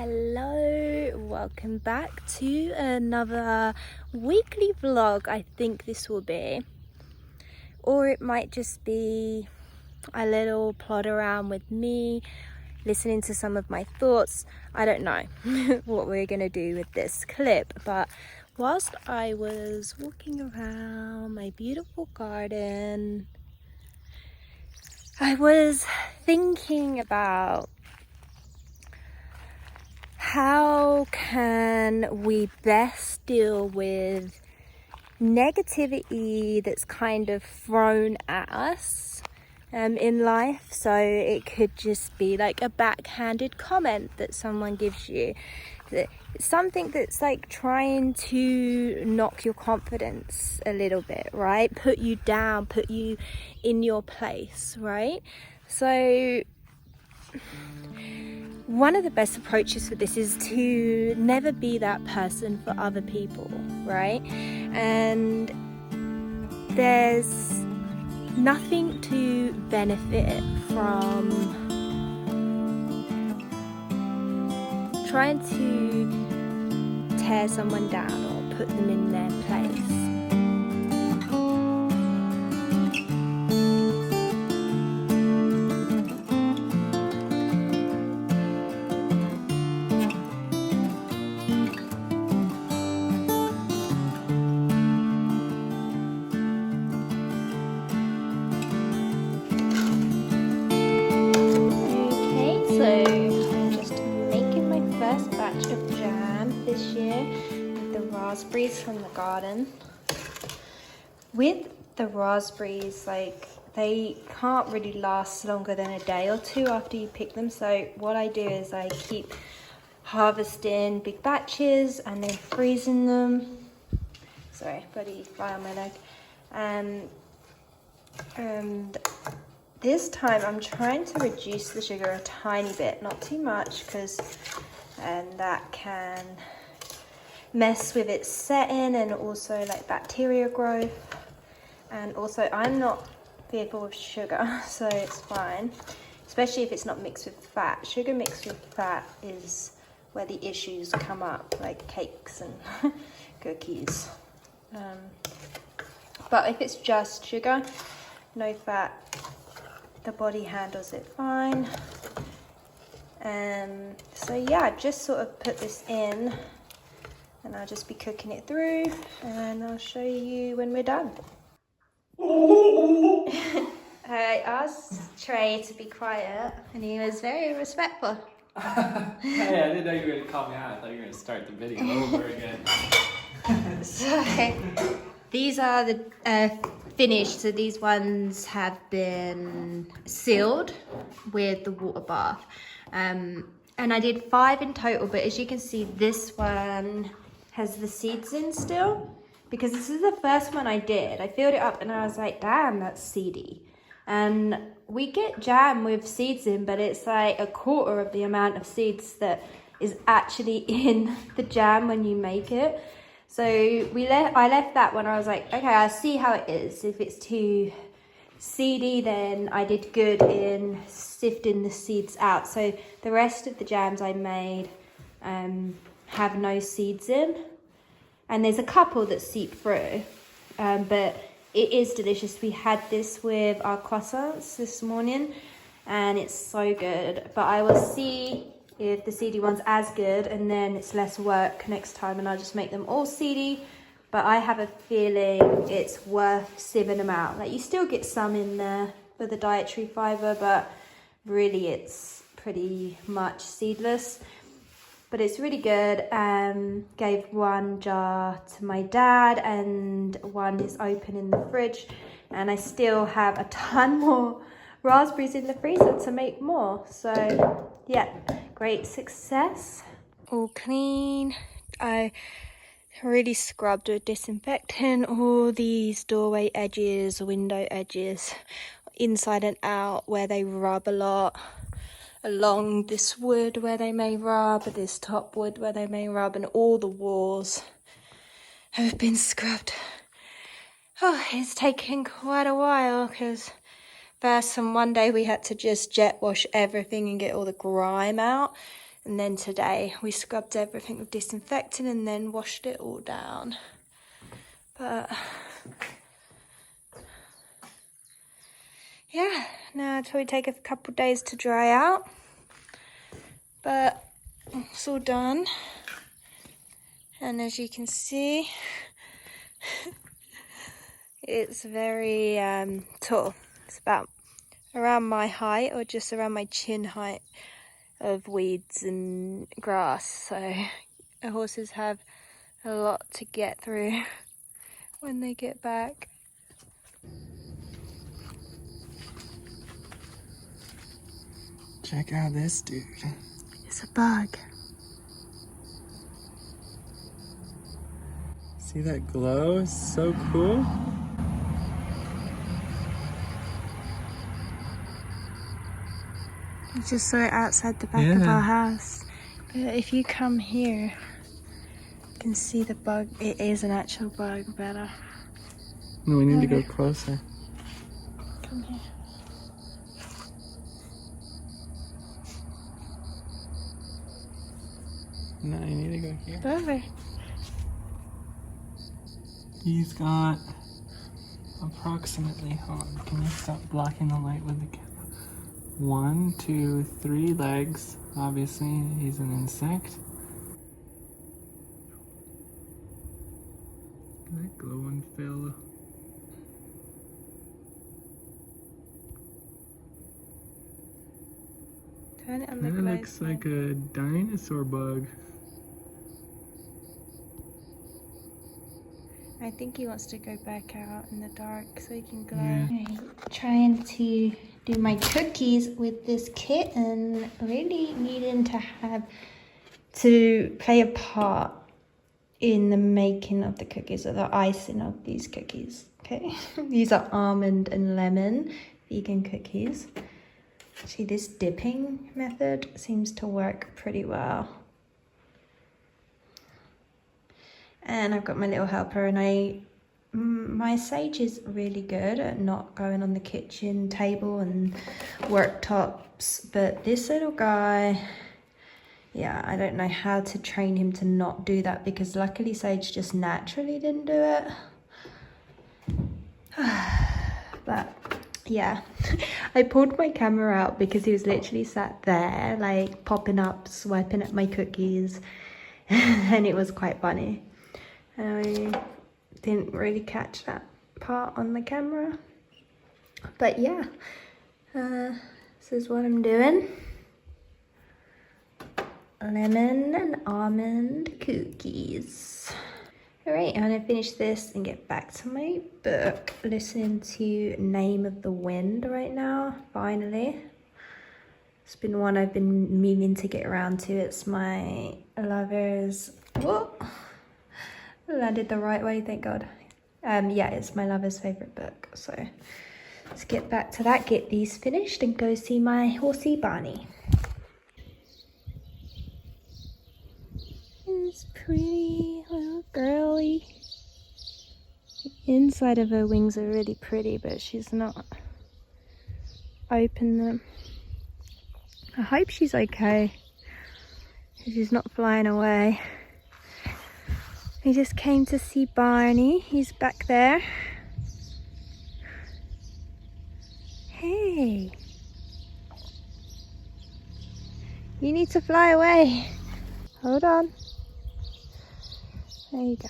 Hello, welcome back to another weekly vlog. I think this will be, or it might just be a little plod around with me listening to some of my thoughts. I don't know what we're gonna do with this clip, but whilst I was walking around my beautiful garden, I was thinking about how can we best deal with negativity that's kind of thrown at us in life. So it could just be like a backhanded comment that someone gives you, something that's like trying to knock your confidence a little bit, right? Put you down, put you in your place, right? So one of the best approaches for this is to never be that person for other people, right? And there's nothing to benefit from trying to tear someone down or put them in their place. Raspberries from the garden. With the raspberries, like, they can't really last longer than a day or two after you pick them, so what I do is I keep harvesting big batches and then freezing them. Sorry, bloody fly on my leg. And this time I'm trying to reduce the sugar a tiny bit, not too much, because that can mess with its setting and also like bacteria growth. And also I'm not fearful of sugar, so it's fine, especially if it's not mixed with fat. Sugar mixed with fat is where the issues come up, like cakes and cookies. But if it's just sugar, no fat, the body handles it fine. So yeah, I just sort of put this in and I'll just be cooking it through and I'll show you when we're done. I asked Trey to be quiet and he was very respectful. Hey, I didn't know you were going to call me out. I thought you were going to start the video over again. So these are the finished. So these ones have been sealed with the water bath. And I did 5 in total, but as you can see, this one has the seeds in still, because this is the first one I did. I filled it up and I was like, damn, that's seedy. And we get jam with seeds in, but it's like a quarter of the amount of seeds that is actually in the jam when you make it. So I left that one. I was like, okay, I'll see how it is. If it's too seedy, then I did good in sifting the seeds out. So the rest of the jams I made have no seeds in, and there's a couple that seep through, but it is delicious. We had this with our croissants this morning and it's so good, but I will see if the seedy one's as good, and then it's less work next time and I'll just make them all seedy. But I have a feeling it's worth sieving them out. Like, you still get some in there for the dietary fiber, but really it's pretty much seedless. But it's really good. Gave 1 jar to my dad and 1 is open in the fridge. And I still have a ton more raspberries in the freezer to make more. So yeah, great success. All clean. I really scrubbed with disinfectant all these doorway edges, window edges, inside and out where they rub a lot, along this wood where they may rub, this top wood where they may rub, and all the walls have been scrubbed. Oh, it's taken quite a while because first on one day we had to just jet wash everything and get all the grime out. And then today we scrubbed everything with disinfectant and then washed it all down. But yeah, now it'll probably take a couple days to dry out. But it's all done. And as you can see, it's very tall. It's about around my height or just around my chin height of weeds and grass. So the horses have a lot to get through when they get back. Check out this dude. It's a bug. See that glow? It's so cool. I just saw it outside the back of our house. But if you come here, you can see the bug. It is an actual bug, better. No, we need to go closer. Come here. No, you need to go here. Go over. He's got approximately, hold on, can you stop blocking the light with the camera? 1, 2, 3 legs. Obviously, he's an insect. That glowing fella. Turn it on the That glow looks sign. like a dinosaur bug. I think he wants to go back out in the dark so he can glow. Yeah. Right, trying to do my cookies with this kitten. Really needing to play a part in the making of the cookies or the icing of these cookies. Okay, these are almond and lemon vegan cookies. See, this dipping method seems to work pretty well. And I've got my little helper, and my Sage is really good at not going on the kitchen table and worktops, but this little guy, yeah, I don't know how to train him to not do that, because luckily Sage just naturally didn't do it. But yeah, I pulled my camera out because he was literally sat there like popping up, swiping at my cookies, and it was quite funny. I didn't really catch that part on the camera, but yeah, this is what I'm doing. Lemon and almond cookies. All right, I'm gonna finish this and get back to my book. Listening to Name of the Wind right now, finally. It's been one I've been meaning to get around to. It's my lover's, whoa, landed the right way, thank God. Yeah, it's my lover's favorite book. So let's get back to that, get these finished and go see my horsey Barney. It's pretty little girly. The inside of her wings are really pretty, but she's not opened them. I hope she's okay. She's not flying away. We just came to see Barney. He's back there. Hey. You need to fly away. Hold on. There you go.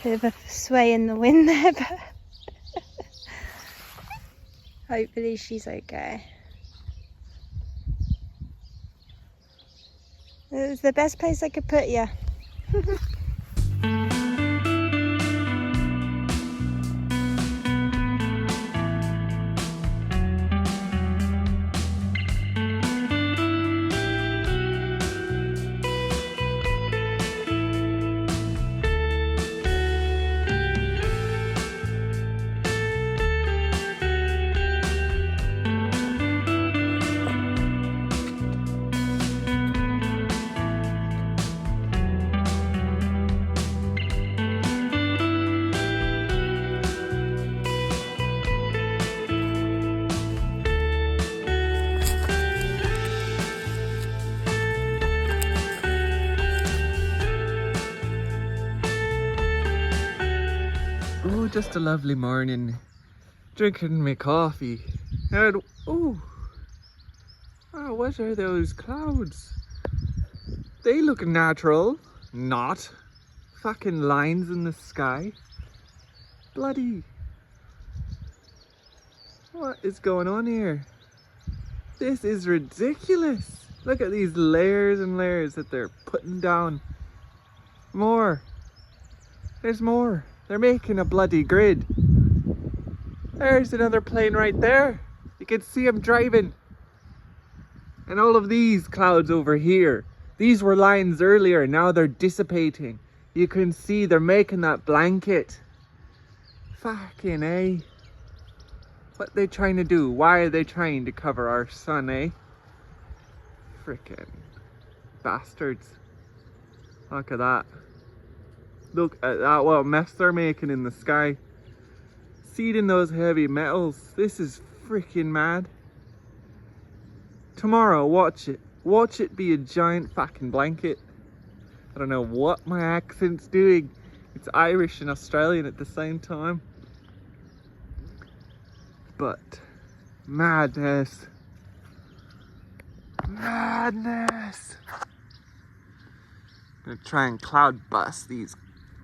Bit of a sway in the wind there, but hopefully she's okay. It was the best place I could put you. just a lovely morning. Drinking my coffee. And oh, what are those clouds? They look natural. Not. Fucking lines in the sky. Bloody. What is going on here? This is ridiculous. Look at these layers and layers that they're putting down. More. There's more. They're making a bloody grid. There's another plane right there. You can see them driving. And all of these clouds over here. These were lines earlier. Now they're dissipating. You can see they're making that blanket. Fucking A. What are they trying to do? Why are they trying to cover our sun, eh? Frickin' bastards. Look at that. Look at that, what a mess they're making in the sky. Seeding those heavy metals. This is freaking mad. Tomorrow, watch it. Watch it be a giant fucking blanket. I don't know what my accent's doing. It's Irish and Australian at the same time. But madness. Madness. I'm gonna try and cloud bust these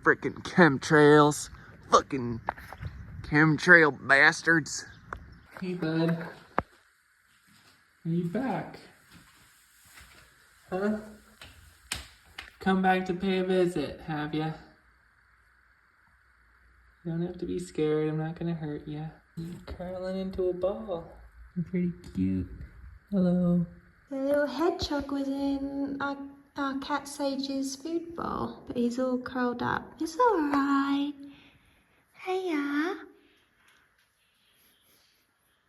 freaking chemtrails. Fucking chemtrail bastards. Hey bud. Are you back? Huh? Come back to pay a visit, have ya? You don't have to be scared, I'm not gonna hurt ya. You're curling into a ball. You're pretty cute. Hello. The little hedgehog was in our cat Sage's food bowl, but he's all curled up. It's alright. Hiya.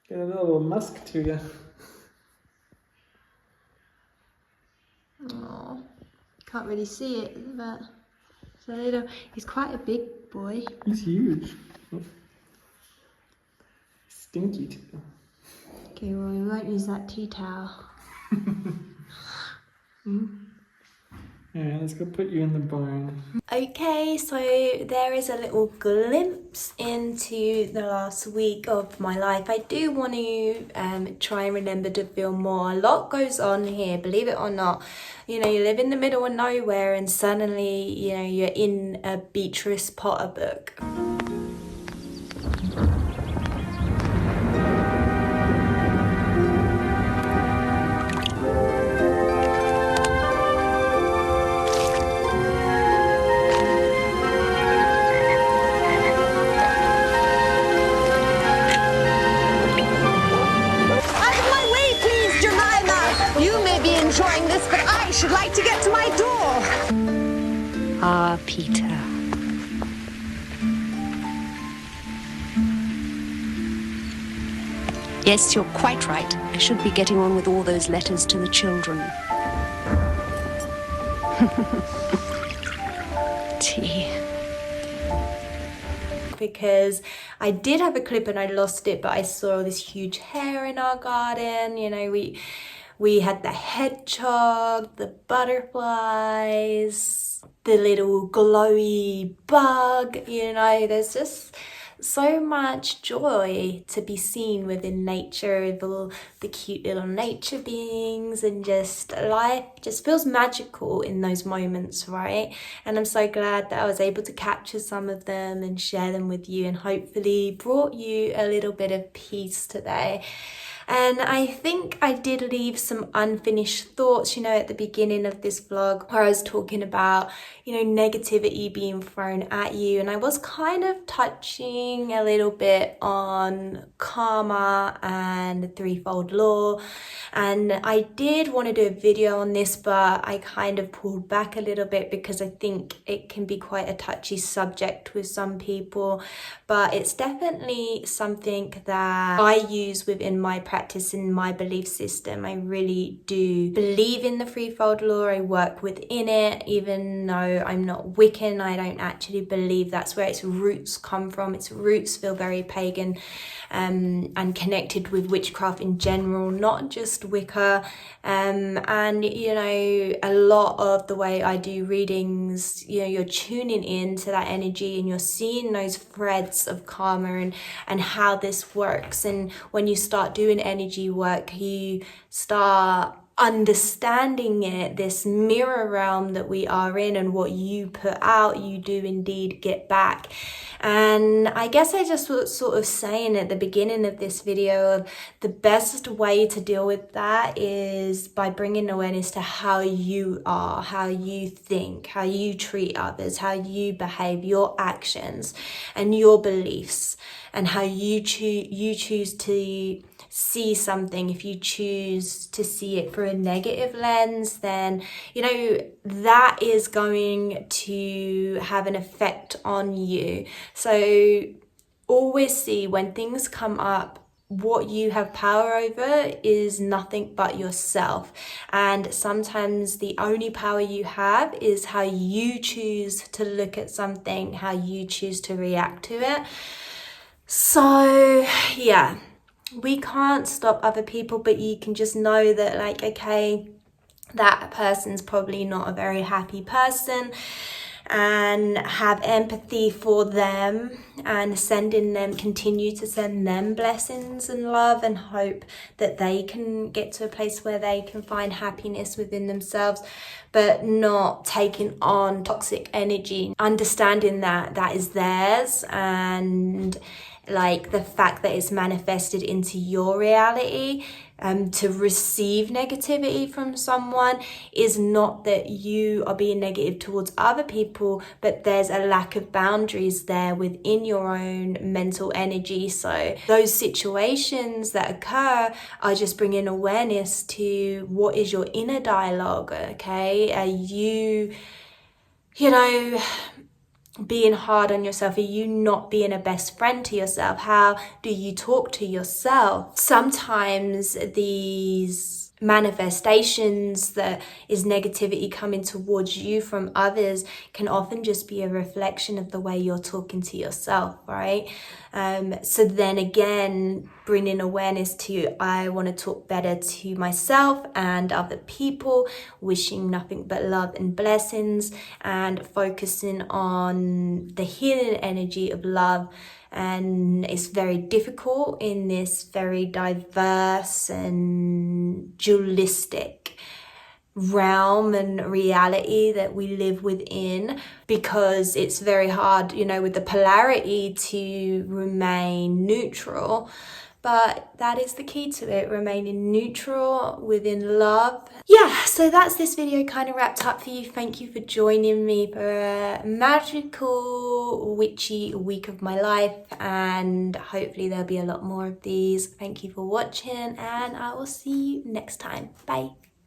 Got a little musk to you. Oh, can't really see it, but it's a little. He's quite a big boy. He's huge. Stinky too. Okay, well we won't use that tea towel. Alright, let's go put you in the barn. Okay, so there is a little glimpse into the last week of my life. I do want to try and remember to film more. A lot goes on here, believe it or not. You know, you live in the middle of nowhere and suddenly, you know, you're in a Beatrix Potter book. Should like to get to my door. Ah, Peter. Yes, you're quite right. I should be getting on with all those letters to the children. Tea. Because I did have a clip and I lost it, but I saw this huge hare in our garden. You know, we had the hedgehog, the butterflies, the little glowy bug, you know, there's just so much joy to be seen within nature, with all the cute little nature beings, and just life just feels magical in those moments, right? And I'm so glad that I was able to capture some of them and share them with you, and hopefully brought you a little bit of peace today. And I think I did leave some unfinished thoughts, you know, at the beginning of this vlog, where I was talking about, you know, negativity being thrown at you. And I was kind of touching a little bit on karma and the threefold law. And I did want to do a video on this, but I kind of pulled back a little bit because I think it can be quite a touchy subject with some people. But it's definitely something that I use within my practice, in my belief system. I really do believe in the threefold law. I work within it, even though I'm not Wiccan. I don't actually believe that's where its roots come from. Its roots feel very pagan and connected with witchcraft in general, not just Wicca. And you know, a lot of the way I do readings, you know, you're tuning into that energy and you're seeing those threads of karma and how this works. And when you start doing energy work, you start understanding it, this mirror realm that we are in, and what you put out, you do indeed get back. And I guess I just was sort of saying at the beginning of this video of the best way to deal with that is by bringing awareness to how you are, how you think, how you treat others, how you behave, your actions and your beliefs, and how you choose to see something. If you choose to see it through a negative lens, then you know that is going to have an effect on you. So always see, when things come up, what you have power over is nothing but yourself. And sometimes the only power you have is how you choose to look at something, how you choose to react to it. So yeah, we can't stop other people, but you can just know that, like, okay, that person's probably not a very happy person, and have empathy for them and continue to send them blessings and love, and hope that they can get to a place where they can find happiness within themselves, but not taking on toxic energy, understanding that that is theirs, and like the fact that it's manifested into your reality. To receive negativity from someone is not that you are being negative towards other people, but there's a lack of boundaries there within your own mental energy. So those situations that occur are just bringing awareness to what is your inner dialogue. Okay, are you know, being hard on yourself? Are you not being a best friend to yourself? How do you talk to yourself? Sometimes these manifestations that is negativity coming towards you from others can often just be a reflection of the way you're talking to yourself, right? So then again, bringing awareness to, I want to talk better to myself and other people, wishing nothing but love and blessings, and focusing on the healing energy of love. And it's very difficult in this very diverse and dualistic realm and reality that we live within, because it's very hard, you know, with the polarity to remain neutral. But that is the key to it, remaining neutral within love. Yeah, so that's this video kind of wrapped up for you. Thank you for joining me for a magical, witchy week of my life, and hopefully there'll be a lot more of these. Thank you for watching, and I will see you next time. Bye.